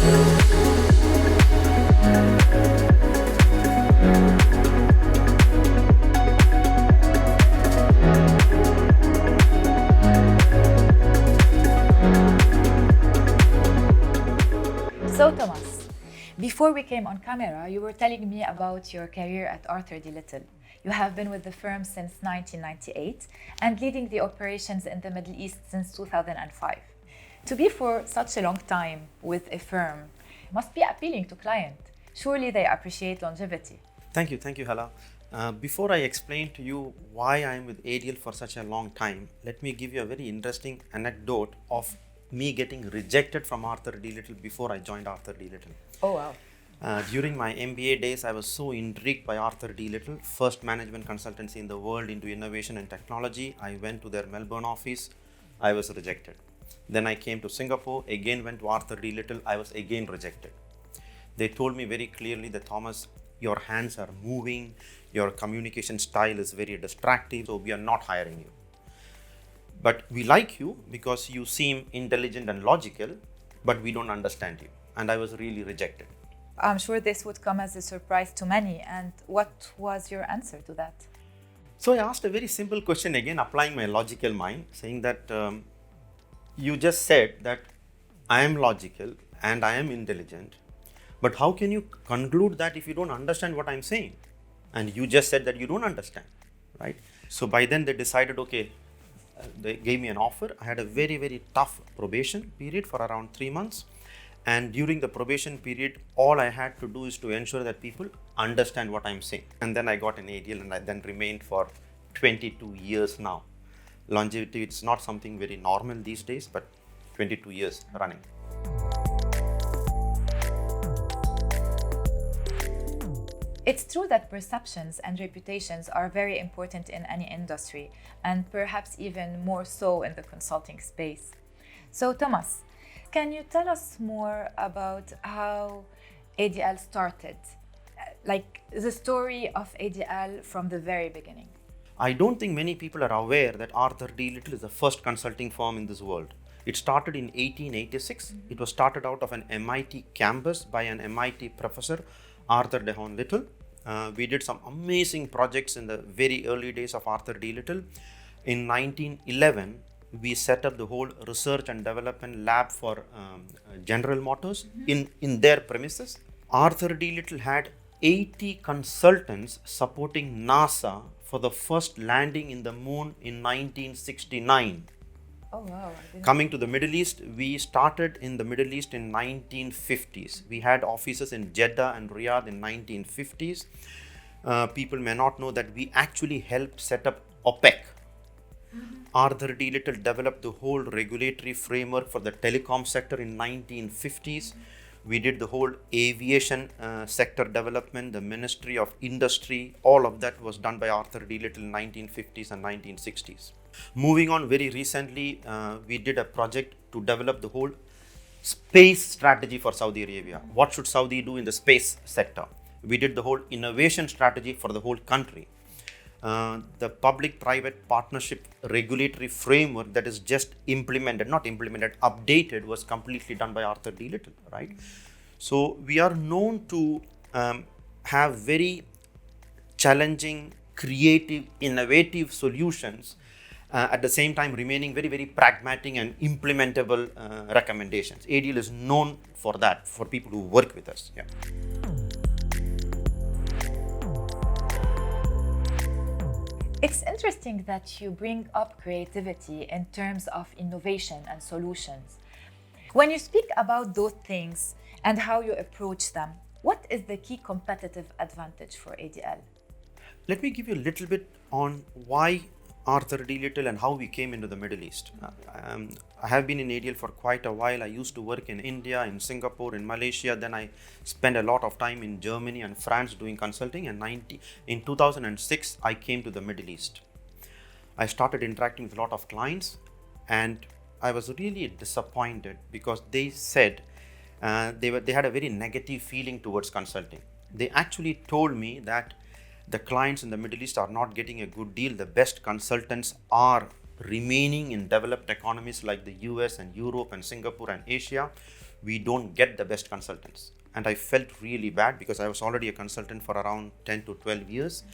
So Thomas, before we came on camera, you were telling me about your career at Arthur D. Little. You have been with the firm since 1998 and leading the operations in the Middle East since 2005. To be for such a long time with a firm must be appealing to clients. Surely they appreciate longevity. Thank you, Hala. Before I explain to you why I am with ADL for such a long time, let me give you a very interesting anecdote of me getting rejected from Arthur D. Little before I joined Arthur D. Little. Oh, wow. During my MBA days, I was so intrigued by Arthur D. Little, first management consultancy in the world into innovation and technology. I went to their Melbourne office. I was rejected. Then I came to Singapore, again went to Arthur D. Little. I was again rejected. They told me very clearly that, Thomas, your hands are moving, your communication style is very distracting, so we are not hiring you. But we like you because you seem intelligent and logical, but we don't understand you. And I was really rejected. I'm sure this would come as a surprise to many. And what was your answer to that? So I asked a very simple question again, applying my logical mind, saying that you just said that I am logical and I am intelligent, but how can you conclude that if you don't understand what I'm saying? And you just said that you don't understand, right? So by then they decided, okay, they gave me an offer. I had a very, very tough probation period for around 3 months. And during the probation period, all I had to do is to ensure that people understand what I'm saying. And then I got an ADL and I then remained for 22 years now. Longevity, it's not something very normal these days, but 22 years running. It's true that perceptions and reputations are very important in any industry, and perhaps even more so in the consulting space. So, Thomas, can you tell us more about how ADL started? Like the story of ADL from the very beginning. I don't think many people are aware that Arthur D. Little is the first consulting firm in this world. It started in 1886. It was started out of an MIT campus by an MIT professor, Arthur Dehon Little. We did some amazing projects in the very early days of Arthur D. Little. In 1911, we set up the whole research and development lab for General Motors in their premises. Arthur D. Little had 80 consultants supporting NASA for the first landing in the moon in 1969. Oh, wow. Coming to the Middle East, we started in the Middle East in 1950s. We had offices in Jeddah and Riyadh in 1950s. People may not know that we actually helped set up OPEC. Arthur D. Little developed the whole regulatory framework for the telecom sector in 1950s. We did the whole aviation sector development, the Ministry of Industry. All of that was done by Arthur D. Little in 1950s and 1960s. Moving on, very recently, we did a project to develop the whole space strategy for Saudi Arabia. What should Saudi do in the space sector? We did the whole innovation strategy for the whole country. The public-private partnership regulatory framework that is just updated, was completely done by Arthur D. Little, right? So we are known to have very challenging, creative, innovative solutions, at the same time remaining very, very pragmatic and implementable recommendations. ADL is known for that, for people who work with us. Yeah. It's interesting that you bring up creativity in terms of innovation and solutions. When you speak about those things and how you approach them, what is the key competitive advantage for ADL? Let me give you a little bit on why Arthur D. Little and how we came into the Middle East. I have been in ADL for quite a while. I used to work in India, in Singapore, in Malaysia. Then I spent a lot of time in Germany and France doing consulting. And in 2006, I came to the Middle East. I started interacting with a lot of clients, and I was really disappointed because they said they had a very negative feeling towards consulting. They actually told me that the clients in the Middle East are not getting a good deal. The best consultants are remaining in developed economies like the US and Europe and Singapore and Asia. we don't get the best consultants. And I felt really bad because I was already a consultant for around 10 to 12 years.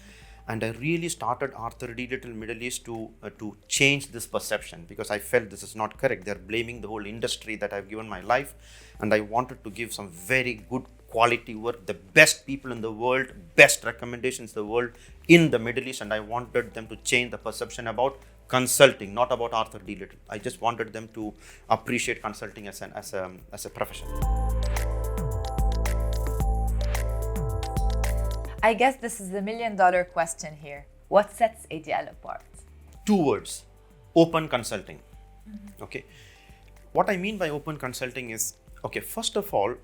And I really started Arthur D. Little Middle East to change this perception, because I felt this is not correct. They're blaming the whole industry that I've given my life. And I wanted to give some very good quality work, the best people in the world, best recommendations in the world in the Middle East. And I wanted them to change the perception about consulting, not about Arthur D. Little. I just wanted them to appreciate consulting as a profession. I guess this is the $1 million question here. What sets ADL apart? 2 words: open consulting. Okay. What I mean by open consulting is, okay, first of all,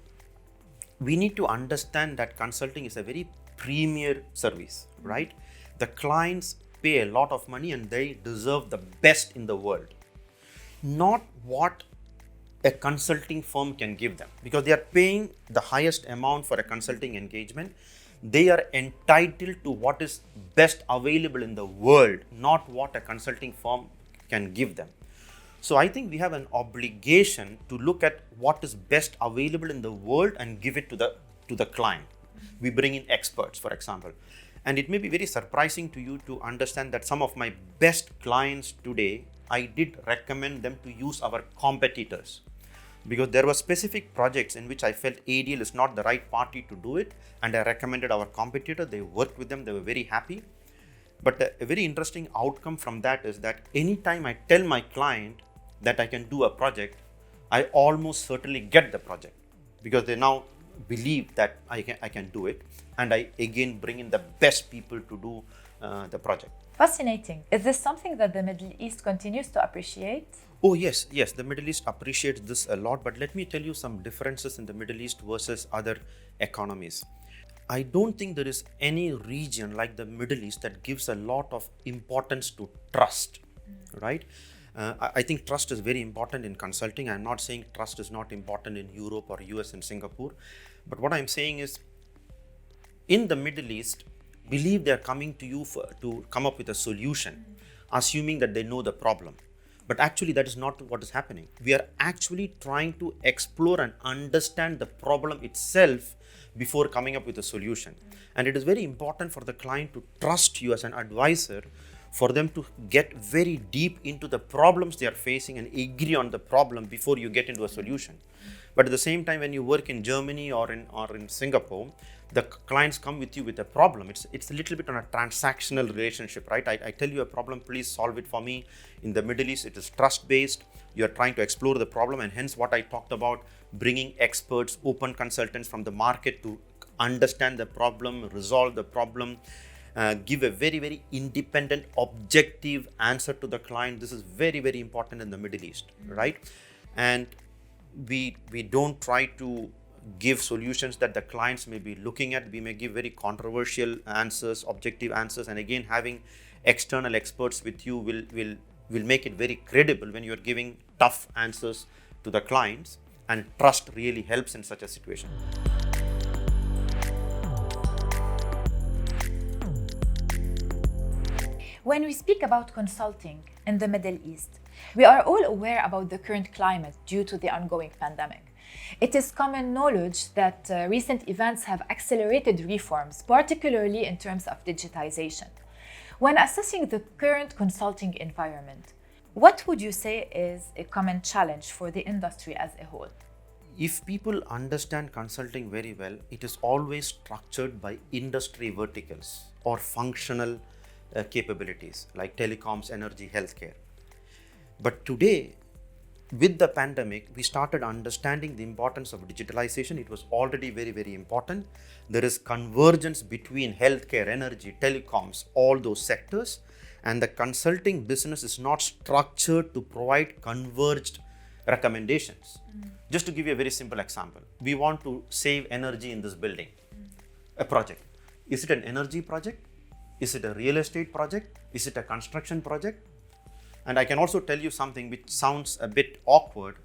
we need to understand that consulting is a very premier service, right? The clients pay a lot of money and they deserve the best in the world, not what a consulting firm can give them, because they are paying the highest amount for a consulting engagement. They are entitled to what is best available in the world, not what a consulting firm can give them. So I think we have an obligation to look at what is best available in the world and give it to the client. We bring in experts, for example. And it may be very surprising to you to understand that some of my best clients today, I did recommend them to use our competitors, because there were specific projects in which I felt ADL is not the right party to do it, and I recommended our competitor. They worked with them, they were very happy. But a very interesting outcome from that is that anytime I tell my client that I can do a project, I almost certainly get the project, because they now believe that I can do it, and I again bring in the best people to do the project. Fascinating. Is this something that the Middle East continues to appreciate? Oh, yes, the Middle East appreciates this a lot, but let me tell you some differences in the Middle East versus other economies. I don't think there is any region like the Middle East that gives a lot of importance to trust, right? I think trust is very important in consulting. I'm not saying trust is not important in Europe or US and Singapore, but what I'm saying is, in the Middle East, believe they're coming to you to come up with a solution, assuming that they know the problem. But actually, that is not what is happening. We are actually trying to explore and understand the problem itself before coming up with a solution. And it is very important for the client to trust you as an advisor, for them to get very deep into the problems they are facing and agree on the problem before you get into a solution. But at the same time, when you work in Germany or in Singapore, the clients come with you with a problem. It's a little bit on a transactional relationship, right? I tell you a problem, please solve it for me. In the Middle East, it is trust-based. You're trying to explore the problem, and hence what I talked about, bringing experts, open consultants from the market to understand the problem, resolve the problem, give a very, very independent, objective answer to the client. This is very, very important in the Middle East, right? And we don't try to give solutions that the clients may be looking at. We may give very controversial answers, objective answers, and again, having external experts with you will make it very credible when you're giving tough answers to the clients, and trust really helps in such a situation. When we speak about consulting in the Middle East, we are all aware about the current climate due to the ongoing pandemic. It is common knowledge that recent events have accelerated reforms, particularly in terms of digitization. When assessing the current consulting environment, what would you say is a common challenge for the industry as a whole? If people understand consulting very well, it is always structured by industry verticals or functional capabilities like telecoms, energy, healthcare. But today, with the pandemic, we started understanding the importance of digitalization. It was already very, very important. There is convergence between healthcare, energy, telecoms, all those sectors. And the consulting business is not structured to provide converged recommendations. Just to give you a very simple example, we want to save energy in this building, a project. Is it an energy project? Is it a real estate project? Is it a construction project? And I can also tell you something which sounds a bit awkward.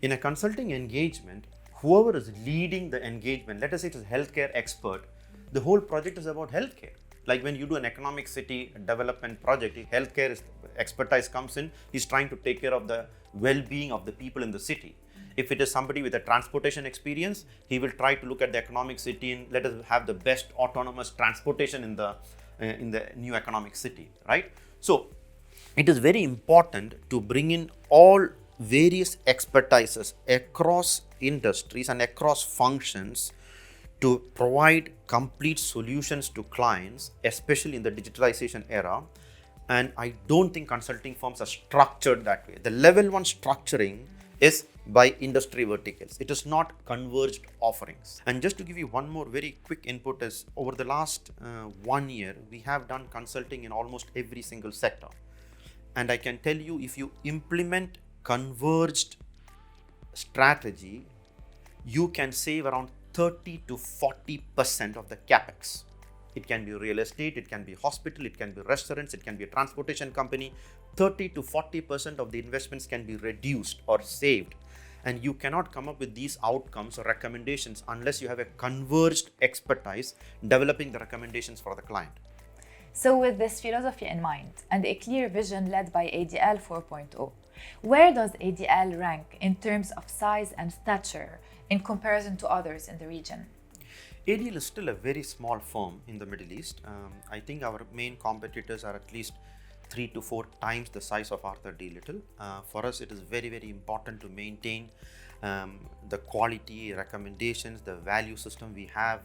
In a consulting engagement, whoever is leading the engagement, let us say it is a healthcare expert, the whole project is about healthcare. Like when you do an economic city development project, healthcare expertise comes in, he's trying to take care of the well-being of the people in the city. If it is somebody with a transportation experience, he will try to look at the economic city and let us have the best autonomous transportation in the new economic city, right? So it is very important to bring in all various expertises across industries and across functions to provide complete solutions to clients, especially in the digitalization era. And I don't think consulting firms are structured that way. The level one structuring is by industry verticals. It is not converged offerings. And just to give you one more very quick input is, over the last 1 year, we have done consulting in almost every single sector. And I can tell you, if you implement converged strategy, you can save around 30 to 40% of the capex. It can be real estate, it can be hospital, it can be restaurants, it can be a transportation company. 30 to 40% of the investments can be reduced or saved. And you cannot come up with these outcomes or recommendations unless you have a converged expertise developing the recommendations for the client. So with this philosophy in mind and a clear vision led by ADL 4.0, where does ADL rank in terms of size and stature in comparison to others in the region? ADL is still a very small firm in the Middle East. I think our main competitors are at least 3 to 4 times the size of Arthur D. Little. For us, it is very, very important to maintain the quality, recommendations, the value system we have.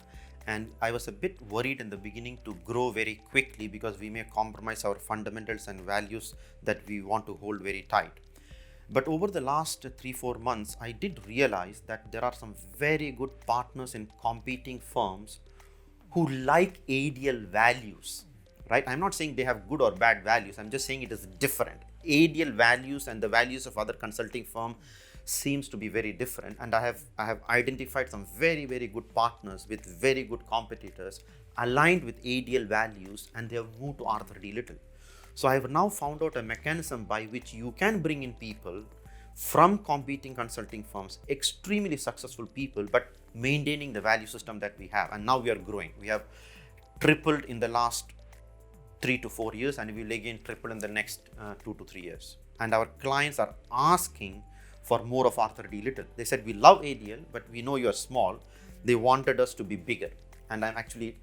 And I was a bit worried in the beginning to grow very quickly because we may compromise our fundamentals and values that we want to hold very tight. But over the last 3-4 months, I did realize that there are some very good partners in competing firms who like ADL values, right? I'm not saying they have good or bad values. I'm just saying it is different. ADL values and the values of other consulting firm seems to be very different. And I have identified some very, very good partners with very good competitors aligned with ADL values, and they have moved to Arthur D. Little. So I have now found out a mechanism by which you can bring in people from competing consulting firms, extremely successful people, but maintaining the value system that we have. And now we are growing. We have tripled in the last 3 to 4 years, and we will again triple in the next 2 to 3 years. And our clients are asking for more of Arthur D. Little. They said, we love ADL, but we know you are small. They wanted us to be bigger. And I'm actually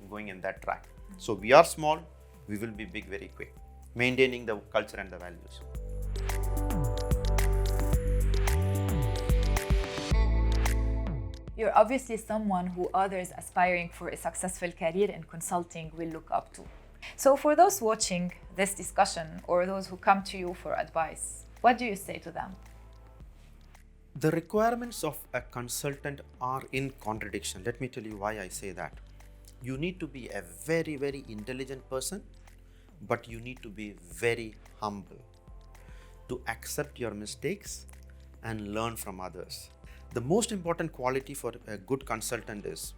going in that track. So we are small, we will be big very quick, maintaining the culture and the values. You're obviously someone who others aspiring for a successful career in consulting will look up to. So for those watching this discussion or those who come to you for advice, what do you say to them? The requirements of a consultant are in contradiction. Let me tell you why I say that. You need to be a very, very intelligent person, but you need to be very humble to accept your mistakes and learn from others. The most important quality for a good consultant is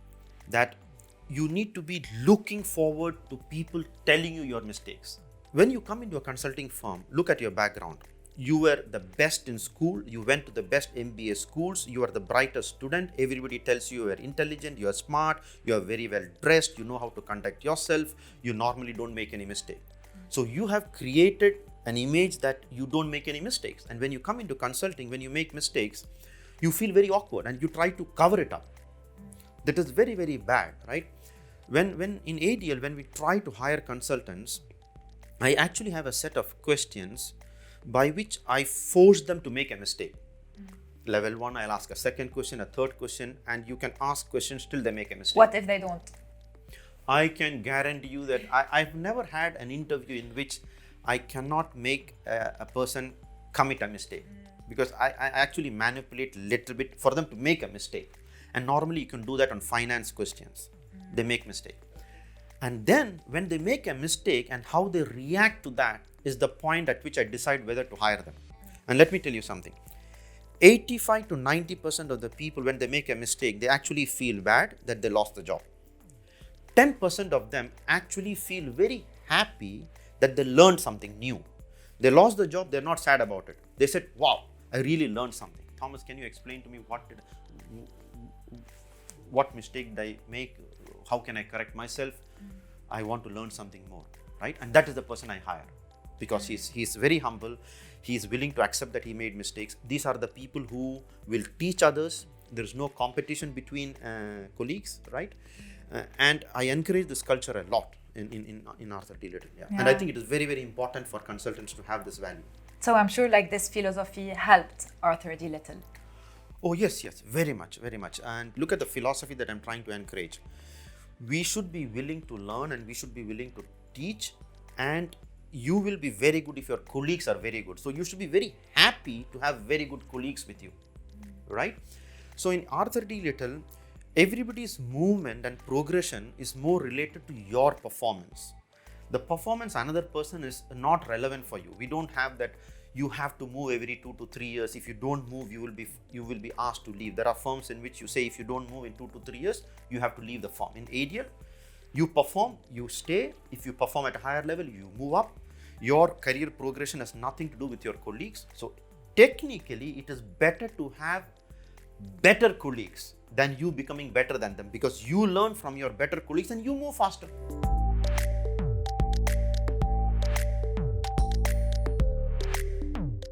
that you need to be looking forward to people telling you your mistakes. When you come into a consulting firm, look at your background. You were the best in school, you went to the best MBA schools, you are the brightest student, everybody tells you are intelligent, you are smart, you are very well dressed, you know how to conduct yourself, you normally don't make any mistake. So you have created an image that you don't make any mistakes. And when you come into consulting, when you make mistakes, you feel very awkward and you try to cover it up. That is very, very bad, right? When in ADL, when we try to hire consultants, I actually have a set of questions by which I force them to make a mistake. Level 1, I'll ask a second question, a third question, and you can ask questions till they make a mistake. What if they don't? I can guarantee you that I've never had an interview in which I cannot make a person commit a mistake, because I actually manipulate a little bit for them to make a mistake. And normally you can do that on finance questions. They make mistake. And then when they make a mistake and how they react to that is the point at which I decide whether to hire them. And let me tell you something. 85 to 90% of the people, when they make a mistake, they actually feel bad that they lost the job. 10% of them actually feel very happy that they learned something new. They lost the job, they're not sad about it. They said, wow, I really learned something. Thomas, can you explain to me what mistake did I make? How can I correct myself? I want to learn something more, right? And that is the person I hire. because he's very humble. He's willing to accept that he made mistakes. These are the people who will teach others. There's no competition between colleagues, right? And I encourage this culture a lot in Arthur D. Little. Yeah. And I think it is very, very important for consultants to have this value. So I'm sure like this philosophy helped Arthur D. Little. Oh, yes, very much, very much. And look at the philosophy that I'm trying to encourage. We should be willing to learn and we should be willing to teach, and you will be very good if your colleagues are very good. So you should be very happy to have very good colleagues with you, right? So in Arthur D. Little, everybody's movement and progression is more related to your performance. The performance another person is not relevant for you. We don't have that you have to move every 2 to 3 years. If you don't move, you will be asked to leave. There are firms in which you say if you don't move in 2 to 3 years, you have to leave the firm. In ADL, you perform, you stay. If you perform at a higher level, you move up. Your career progression has nothing to do with your colleagues. So technically, it is better to have better colleagues than you becoming better than them, because you learn from your better colleagues and you move faster.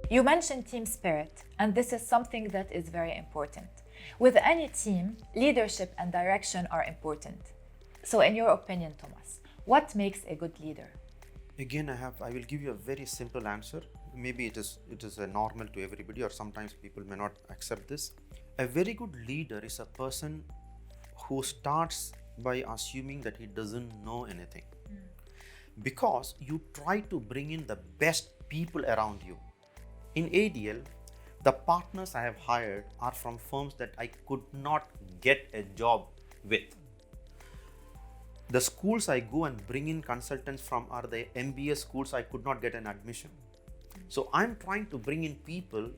You mentioned team spirit, and this is something that is very important. With any team, leadership and direction are important. So in your opinion, Thomas, what makes a good leader? Again, I will give you a very simple answer. Maybe it is a normal to everybody, or sometimes people may not accept this. A very good leader is a person who starts by assuming that he doesn't know anything. Because you try to bring in the best people around you. In ADL, the partners I have hired are from firms that I could not get a job with. The schools I go and bring in consultants from are the MBA schools I could not get an admission. So I'm trying to bring in people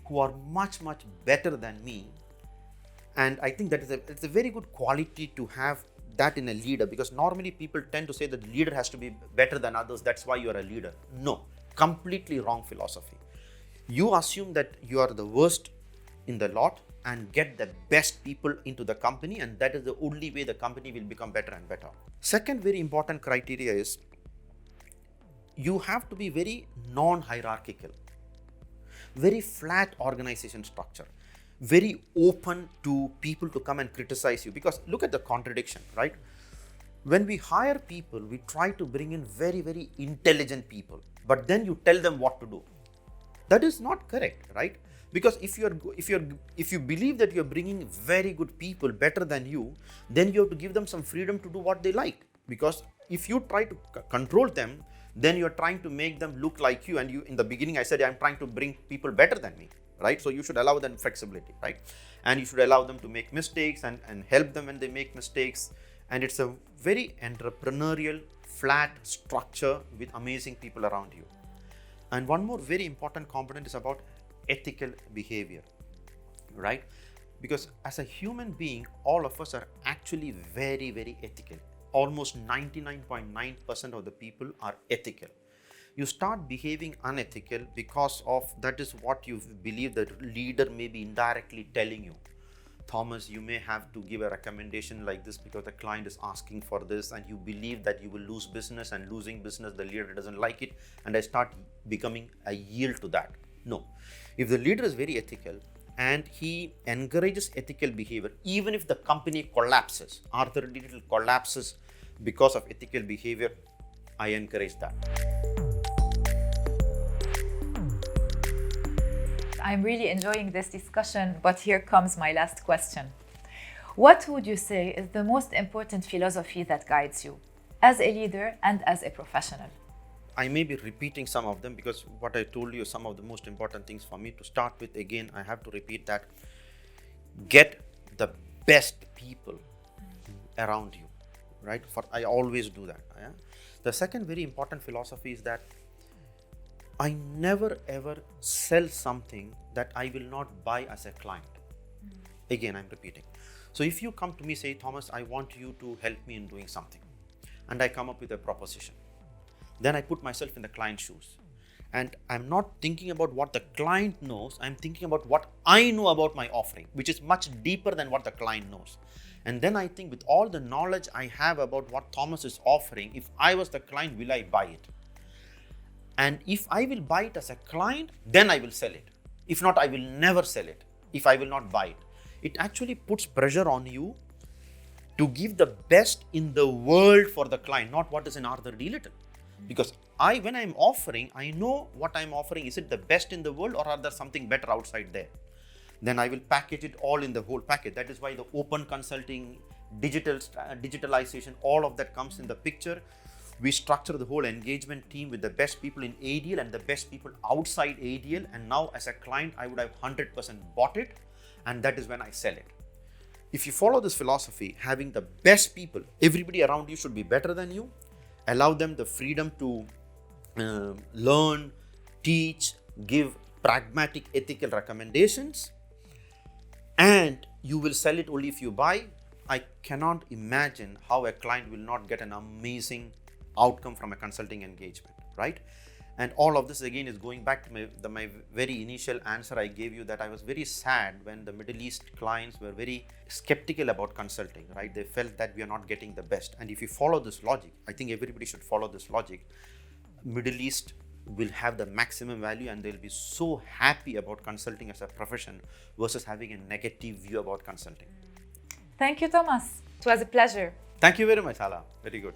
who are much, much better than me. And I think that it's a very good quality to have that in a leader, because normally people tend to say that the leader has to be better than others. That's why you are a leader. No, completely wrong philosophy. You assume that you are the worst in the lot and get the best people into the company, and that is the only way the company will become better and better. Second very important criteria is you have to be very non-hierarchical, very flat organization structure, very open to people to come and criticize you. Because look at the contradiction, right? When we hire people, we try to bring in very, very intelligent people, but then you tell them what to do. That is not correct, right? Because if you believe that you're bringing very good people better than you, then you have to give them some freedom to do what they like. Because if you try to control them, then you're trying to make them look like you. And in the beginning, I said, I'm trying to bring people better than me, right? So you should allow them flexibility, right? And you should allow them to make mistakes and help them when they make mistakes. And it's a very entrepreneurial, flat structure with amazing people around you. And one more very important component is about ethical behavior, right? Because as a human being, all of us are actually very, very ethical. Almost 99.9% of the people are ethical. You start behaving unethical because of that is what you believe the leader may be indirectly telling you. Thomas, you may have to give a recommendation like this because the client is asking for this, and you believe that you will lose business, and losing business, the leader doesn't like it, and I start becoming a yield to that. No. If the leader is very ethical and he encourages ethical behavior, even if the company collapses, Arthur D. Little collapses because of ethical behavior, I encourage that. I'm really enjoying this discussion, but here comes my last question. What would you say is the most important philosophy that guides you as a leader and as a professional? I may be repeating some of them because what I told you is some of the most important things for me. To start with, again, I have to repeat that. Get the best people around you, right? I always do that. Yeah? The second very important philosophy is that I never ever sell something that I will not buy as a client. Again, I'm repeating. So if you come to me, say, Thomas, I want you to help me in doing something, and I come up with a proposition, then I put myself in the client's shoes. And I'm not thinking about what the client knows, I'm thinking about what I know about my offering, which is much deeper than what the client knows. And then I think with all the knowledge I have about what Thomas is offering, if I was the client, will I buy it? And if I will buy it as a client, then I will sell it. If not, I will never sell it if I will not buy it. It actually puts pressure on you to give the best in the world for the client, not what is in Arthur D. Little. Because when I'm offering, I know what I'm offering. Is it the best in the world, or are there something better outside there? Then I will package it all in the whole package. That is why the open consulting, digitalization, all of that comes in the picture. We structure the whole engagement team with the best people in ADL and the best people outside ADL. And now as a client, I would have 100% bought it. And that is when I sell it. If you follow this philosophy, having the best people, everybody around you should be better than you. Allow them the freedom to learn, teach, give pragmatic, ethical recommendations. And you will sell it only if you buy. I cannot imagine how a client will not get an amazing outcome from a consulting engagement, right? And all of this again is going back to my very initial answer I gave you, that I was very sad when the Middle East clients were very skeptical about consulting, right? They felt that we are not getting the best. And if you follow this logic, I think everybody should follow this logic. Middle East will have the maximum value and they'll be so happy about consulting as a profession versus having a negative view about consulting. Thank you, Thomas. It was a pleasure. Thank you very much, Hala. Very good.